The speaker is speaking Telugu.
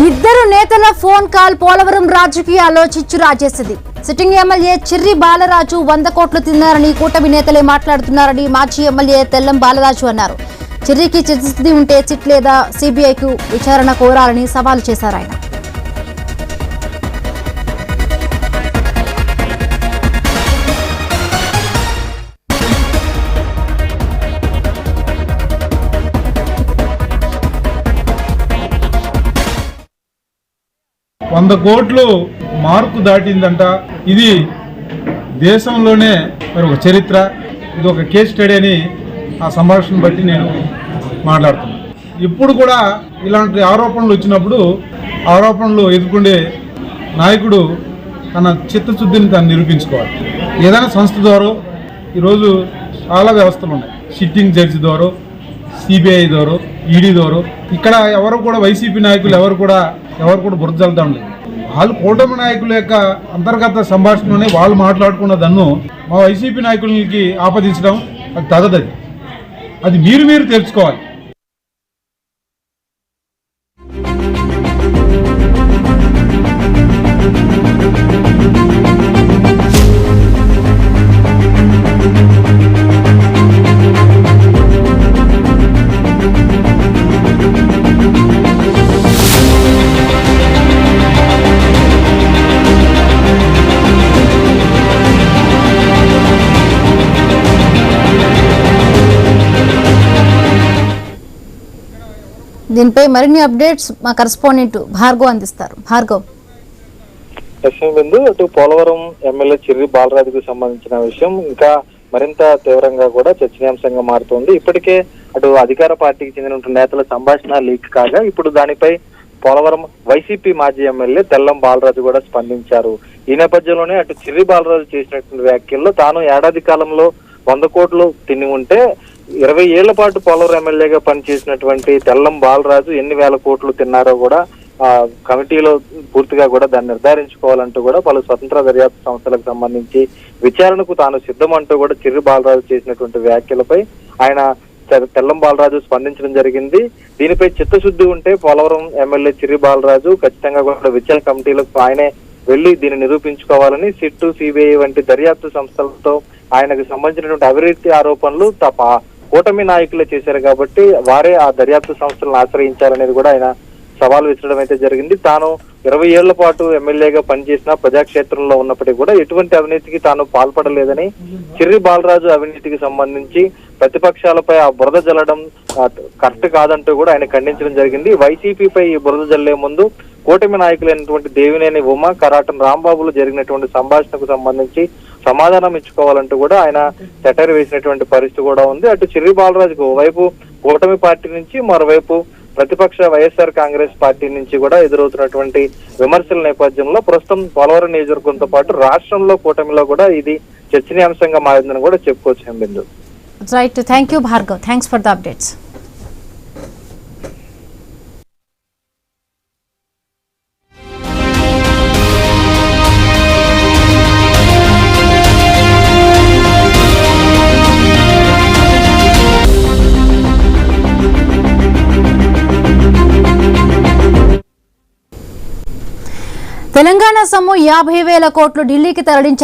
ఇద్దరు నేతల ఫోన్ కాల్ పోలవరం రాజకీయాల్లో చిచ్చు రాజేసింది. సిట్టింగ్ ఎమ్మెల్యే చిర్రి బాలరాజు 100 కోట్లు తిన్నారని కూటమి నేతలే మాట్లాడుతున్నారని మాజీ ఎమ్మెల్యే తెల్లం బాలరాజు అన్నారు. చిర్రికి చిత్తశుద్ధి ఉంటే సిట్ లేదా సిబిఐకు విచారణ కోరాలని సవాల్ చేశారు ఆయన. వంద కోట్లు మార్కు దాటిందంట. ఇది దేశంలోనే మరి ఒక చరిత్ర, ఇది ఒక కేస్ స్టడీ అని ఆ సంభాషణ బట్టి నేను మాట్లాడుతున్నాను. ఇప్పుడు కూడా ఇలాంటి ఆరోపణలు వచ్చినప్పుడు ఆరోపణలు ఎదుర్కొండే నాయకుడు తన చిత్తశుద్ధిని తను నిరూపించుకోవాలి. ఏదైనా సంస్థ ద్వారా ఈరోజు చాలా వ్యవస్థలు ఉన్నాయి. సిట్టింగ్ జడ్జి ద్వారా, సిబిఐ ద్వారా, ఈడీ ద్వారా. ఇక్కడ ఎవరు కూడా వైసీపీ నాయకులు ఎవరు కూడా బురద చల్లుతా ఉండలేదు. వాళ్ళు కూటమి నాయకుల యొక్క అంతర్గత సంభాషణలోనే వాళ్ళు మాట్లాడుకున్న దన్ను మా వైసీపీ నాయకులకి ఆపాదించడం అది తగదది. అది మీరు తెలుసుకోవాలి. దీనిపై మరిన్ని అప్డేట్స్ మా కరెస్పాండెంట్ భార్గవ్ అందిస్తారు. భార్గవ్, బిందు అటు పోలవరం ఎమ్మెల్యే చిర్రి బాలరాజుకు సంబంధించిన విషయం ఇంకా మరింత తీవ్రంగా కూడా చర్చనీయాంశంగా మారుతోంది. ఇప్పటికే అటు అధికార పార్టీకి చెందిన నేతల సంభాషణ లీక్ కాగా ఇప్పుడు దానిపై పోలవరం వైసీపీ మాజీ ఎమ్మెల్యే తెల్లం బాలరాజు కూడా స్పందించారు. ఈ నేపథ్యంలోనే అటు చిర్రి బాలరాజు చేసినటువంటి వ్యాఖ్యల్లో తాను ఏడాది కాలంలో 100 కోట్లు తిని ఉంటే 20 ఏళ్ల పాటు పోలవరం ఎమ్మెల్యేగా పనిచేసినటువంటి తెల్లం బాలరాజు ఎన్ని వేల కోట్లు తిన్నారో కూడా కమిటీలో పూర్తిగా కూడా దాన్ని నిర్ధారించుకోవాలంటూ కూడా పలు స్వతంత్ర దర్యాప్తు సంస్థలకు సంబంధించి విచారణకు తాను సిద్ధమంటూ కూడా చిర్రి బాలరాజు చేసినటువంటి వ్యాఖ్యలపై ఆయన తెల్లం బాలరాజు స్పందించడం జరిగింది. దీనిపై చిత్తశుద్ధి ఉంటే పోలవరం ఎమ్మెల్యే చిర్రి బాలరాజు ఖచ్చితంగా కూడా విచారణ కమిటీలకు ఆయనే వెళ్లి దీన్ని నిరూపించుకోవాలని సిట్టు, సిబిఐ వంటి దర్యాప్తు సంస్థలతో ఆయనకు సంబంధించినటువంటి అవినీతి ఆరోపణలు కూటమి నాయకులే చేశారు కాబట్టి వారే ఆ దర్యాప్తు సంస్థలను ఆశ్రయించాలనేది కూడా ఆయన సవాల్ విసరడం అయితే జరిగింది. తాను 20 ఏళ్ల పాటు ఎమ్మెల్యేగా పనిచేసిన ప్రజాక్షేత్రంలో ఉన్నప్పటికీ కూడా ఎటువంటి అవినీతికి తాను పాల్పడలేదని, చిర్రి బాలరాజు అవినీతికి సంబంధించి ప్రతిపక్షాలపై ఆ బురద జల్లడం కరెక్ట్ కాదంటూ కూడా ఆయన ఖండించడం జరిగింది. వైసీపీపై ఈ బురద జల్లే ముందు కూటమి నాయకులైనటువంటి దేవినేని ఉమ, కరాటం రాంబాబులు జరిగినటువంటి సంభాషణకు సంబంధించి సమాధానం ఇచ్చుకోవాలంటూ కూడా ఆయన సెటైర్ వేసినటువంటి పరిస్థితి కూడా ఉంది. అటు చిర్రి బాలరాజుకు ఓవైపు కూటమి పార్టీ నుంచి, మరోవైపు ప్రతిపక్ష వైఎస్ఆర్ కాంగ్రెస్ పార్టీ నుంచి కూడా ఎదురవుతున్నటువంటి విమర్శల నేపథ్యంలో ప్రస్తుతం పోలవరం నియోజకవర్గంతో పాటు రాష్ట్రంలో కూటమిలో కూడా ఇది చర్చనీయాంశంగా మారిందని కూడా చెప్పుకోవచ్చు. Bindu, right, thank you Bhargav, thanks for the updates. Telangana సొమ్ము 50,000 కోట్లు ఢిల్లీకి తరలించారు.